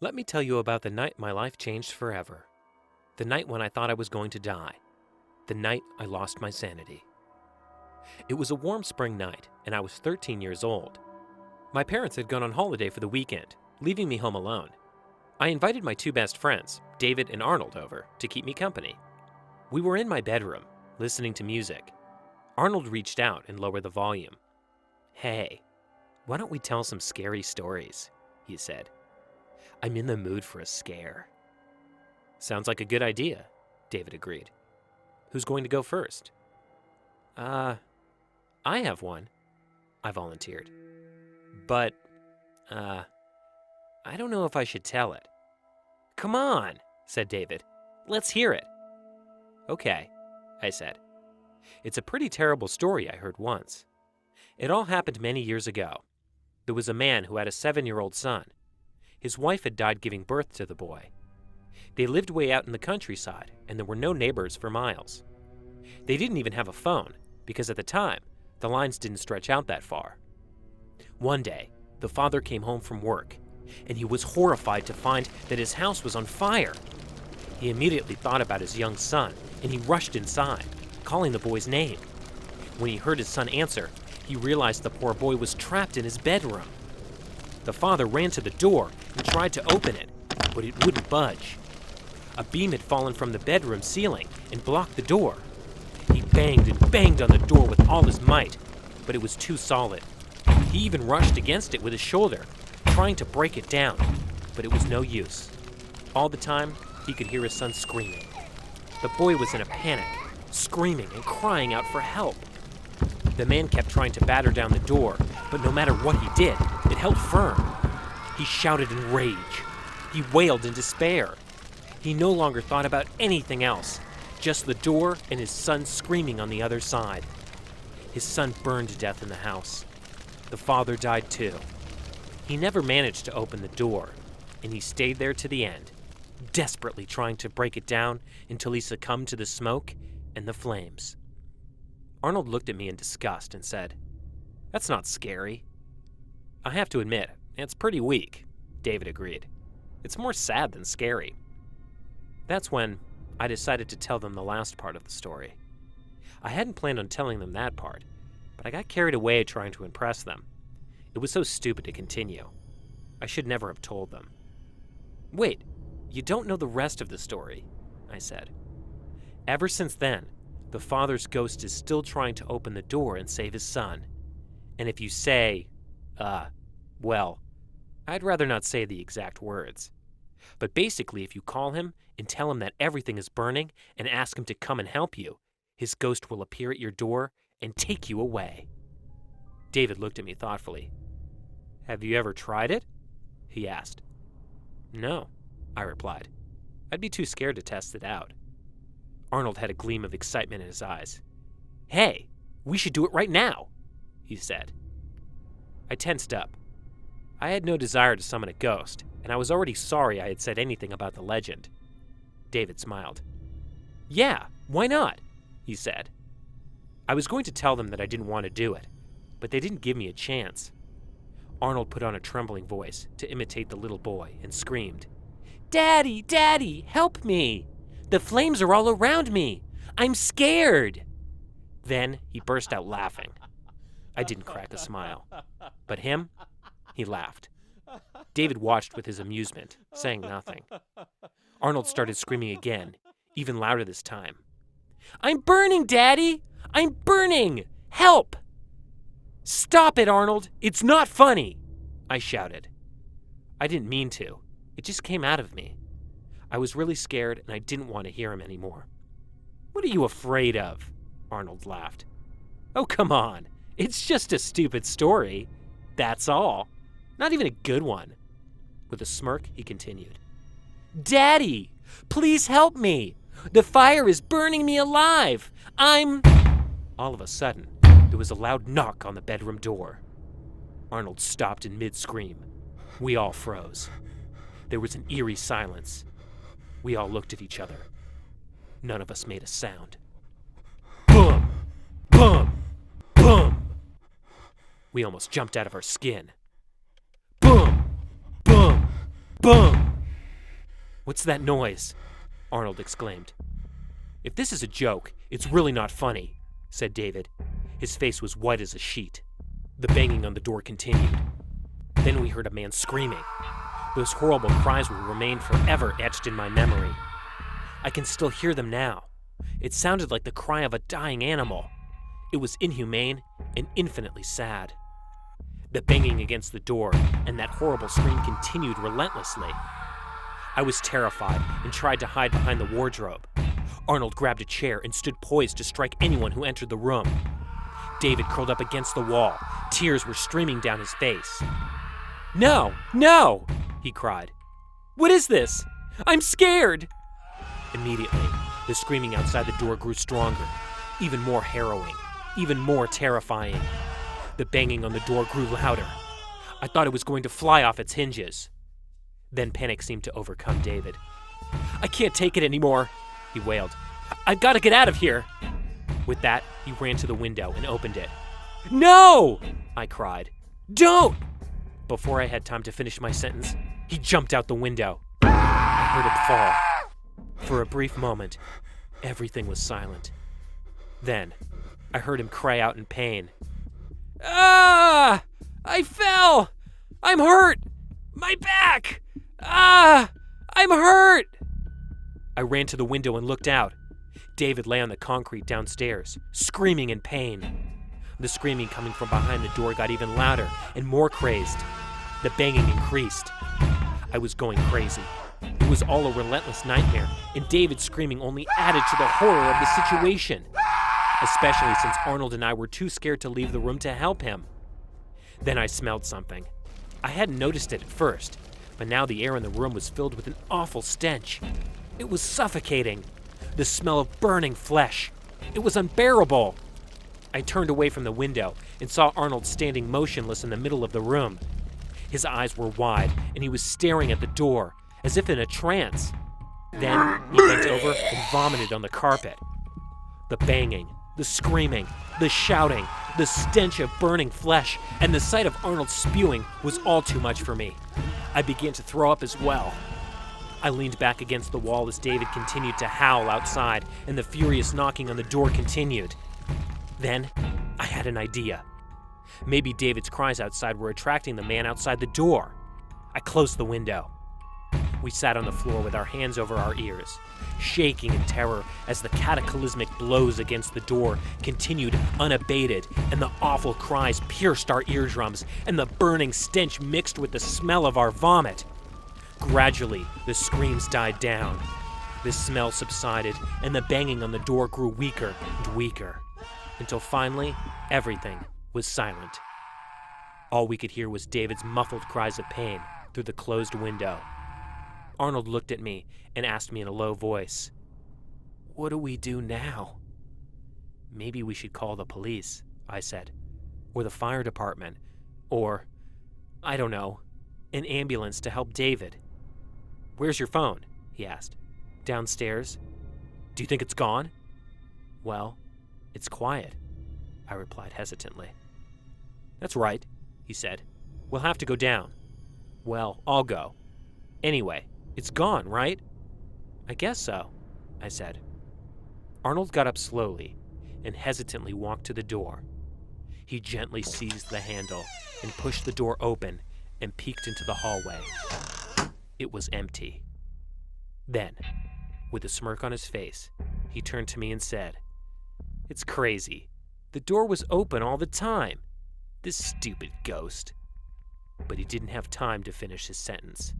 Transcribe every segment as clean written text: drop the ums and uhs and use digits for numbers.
Let me tell you about the night my life changed forever. The night when I thought I was going to die. The night I lost my sanity. It was a warm spring night, and I was 13 years old. My parents had gone on holiday for the weekend, leaving me home alone. I invited my two best friends, David and Arnold, over to keep me company. We were in my bedroom, listening to music. Arnold reached out and lowered the volume. "Hey, why don't we tell some scary stories?" he said. "I'm in the mood for a scare." "Sounds like a good idea," David agreed. "Who's going to go first?" I have one," I volunteered. "But, I don't know if I should tell it." "Come on," said David. "Let's hear it." "Okay," I said. "It's a pretty terrible story I heard once. It all happened many years ago. There was a man who had a 7-year-old son. His wife had died giving birth to the boy. They lived way out in the countryside, and there were no neighbors for miles. They didn't even have a phone, because at the time, the lines didn't stretch out that far. One day, the father came home from work, and he was horrified to find that his house was on fire. He immediately thought about his young son, and he rushed inside, calling the boy's name. When he heard his son answer, he realized the poor boy was trapped in his bedroom. The father ran to the door and tried to open it, but it wouldn't budge. A beam had fallen from the bedroom ceiling and blocked the door. He banged and banged on the door with all his might, but it was too solid. He even rushed against it with his shoulder, trying to break it down, but it was no use. All the time, he could hear his son screaming. The boy was in a panic, screaming and crying out for help. The man kept trying to batter down the door, but no matter what he did, it held firm. He shouted in rage. He wailed in despair. He no longer thought about anything else, just the door and his son screaming on the other side. His son burned to death in the house. The father died too. He never managed to open the door, and he stayed there to the end, desperately trying to break it down until he succumbed to the smoke and the flames. Arnold looked at me in disgust and said, "That's not scary." "I have to admit, it's pretty weak," David agreed. "It's more sad than scary." That's when I decided to tell them the last part of the story. I hadn't planned on telling them that part, but I got carried away trying to impress them. It was so stupid to continue. I should never have told them. "Wait, you don't know the rest of the story," I said. "Ever since then, the father's ghost is still trying to open the door and save his son. And if you say, well, I'd rather not say the exact words. But basically, if you call him and tell him that everything is burning and ask him to come and help you, his ghost will appear at your door and take you away." David looked at me thoughtfully. "Have you ever tried it?" he asked. "No," I replied. "I'd be too scared to test it out." Arnold had a gleam of excitement in his eyes. "Hey, we should do it right now," he said. I tensed up. I had no desire to summon a ghost, and I was already sorry I had said anything about the legend. David smiled. "Yeah, why not?" he said. I was going to tell them that I didn't want to do it, but they didn't give me a chance. Arnold put on a trembling voice to imitate the little boy and screamed, "Daddy, Daddy, help me! The flames are all around me! I'm scared!" Then he burst out laughing. I didn't crack a smile. But him, he laughed. David watched with his amusement, saying nothing. Arnold started screaming again, even louder this time. "I'm burning, Daddy! I'm burning! Help!" "Stop it, Arnold! It's not funny!" I shouted. I didn't mean to. It just came out of me. I was really scared, and I didn't want to hear him anymore. "What are you afraid of?" Arnold laughed. "Oh, come on. It's just a stupid story. That's all. Not even a good one." With a smirk, he continued. "Daddy, please help me. The fire is burning me alive. All of a sudden, there was a loud knock on the bedroom door. Arnold stopped in mid-scream. We all froze. There was an eerie silence. We all looked at each other. None of us made a sound. Boom! Boom! Boom! We almost jumped out of our skin. Boom! Boom! Boom! "What's that noise?" Arnold exclaimed. "If this is a joke, it's really not funny," said David. His face was white as a sheet. The banging on the door continued. Then we heard a man screaming. Those horrible cries will remain forever etched in my memory. I can still hear them now. It sounded like the cry of a dying animal. It was inhumane and infinitely sad. The banging against the door and that horrible scream continued relentlessly. I was terrified and tried to hide behind the wardrobe. Arnold grabbed a chair and stood poised to strike anyone who entered the room. David curled up against the wall. Tears were streaming down his face. "No, no!" he cried. "What is this? I'm scared!" Immediately, the screaming outside the door grew stronger, even more harrowing, even more terrifying. The banging on the door grew louder. I thought it was going to fly off its hinges. Then panic seemed to overcome David. "I can't take it anymore," he wailed. "I've got to get out of here." With that, he ran to the window and opened it. "No!" I cried. "Don't!" Before I had time to finish my sentence, he jumped out the window. I heard him fall. For a brief moment, everything was silent. Then, I heard him cry out in pain. "Ah! I fell! I'm hurt! My back! Ah! I'm hurt!" I ran to the window and looked out. David lay on the concrete downstairs, screaming in pain. The screaming coming from behind the door got even louder and more crazed. The banging increased. I was going crazy. It was all a relentless nightmare, and David's screaming only added to the horror of the situation, especially since Arnold and I were too scared to leave the room to help him. Then I smelled something. I hadn't noticed it at first, but now the air in the room was filled with an awful stench. It was suffocating. The smell of burning flesh. It was unbearable. I turned away from the window and saw Arnold standing motionless in the middle of the room. His eyes were wide, and he was staring at the door, as if in a trance. Then he bent over and vomited on the carpet. The banging, the screaming, the shouting, the stench of burning flesh, and the sight of Arnold spewing was all too much for me. I began to throw up as well. I leaned back against the wall as David continued to howl outside, and the furious knocking on the door continued. Then, I had an idea. Maybe David's cries outside were attracting the man outside the door. I closed the window. We sat on the floor with our hands over our ears, shaking in terror as the cataclysmic blows against the door continued unabated, and the awful cries pierced our eardrums, and the burning stench mixed with the smell of our vomit. Gradually, the screams died down. The smell subsided, and the banging on the door grew weaker and weaker, until finally, everything was silent. All we could hear was David's muffled cries of pain through the closed window. Arnold looked at me and asked me in a low voice, "What do we do now?" "Maybe we should call the police," I said, "or the fire department, or, I don't know, an ambulance to help David." "Where's your phone?" he asked. "Downstairs." "Do you think it's gone?" "Well, it's quiet," I replied hesitantly. "That's right," he said. "We'll have to go down." "Well, I'll go. Anyway, it's gone, right?" "I guess so," I said. Arnold got up slowly and hesitantly walked to the door. He gently seized the handle and pushed the door open and peeked into the hallway. It was empty. Then, with a smirk on his face, he turned to me and said, "It's crazy. The door was open all the time. This stupid ghost." But he didn't have time to finish his sentence.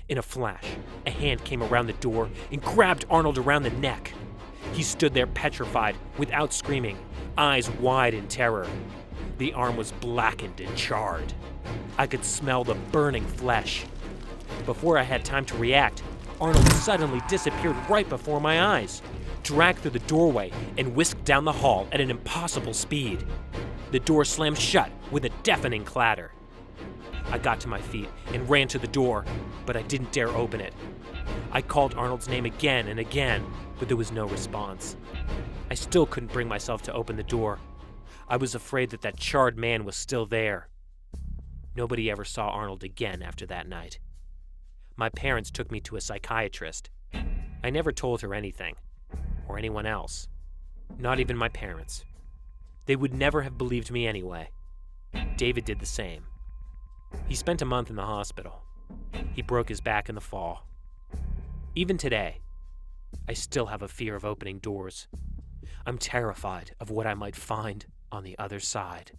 In a flash, a hand came around the door and grabbed Arnold around the neck. He stood there petrified, without screaming, eyes wide in terror. The arm was blackened and charred. I could smell the burning flesh. Before I had time to react, Arnold suddenly disappeared right before my eyes, dragged through the doorway, and whisked down the hall at an impossible speed. The door slammed shut with a deafening clatter. I got to my feet and ran to the door, but I didn't dare open it. I called Arnold's name again and again, but there was no response. I still couldn't bring myself to open the door. I was afraid that charred man was still there. Nobody ever saw Arnold again after that night. My parents took me to a psychiatrist. I never told her anything, or anyone else. Not even my parents. They would never have believed me anyway. David did the same. He spent a month in the hospital. He broke his back in the fall. Even today, I still have a fear of opening doors. I'm terrified of what I might find on the other side.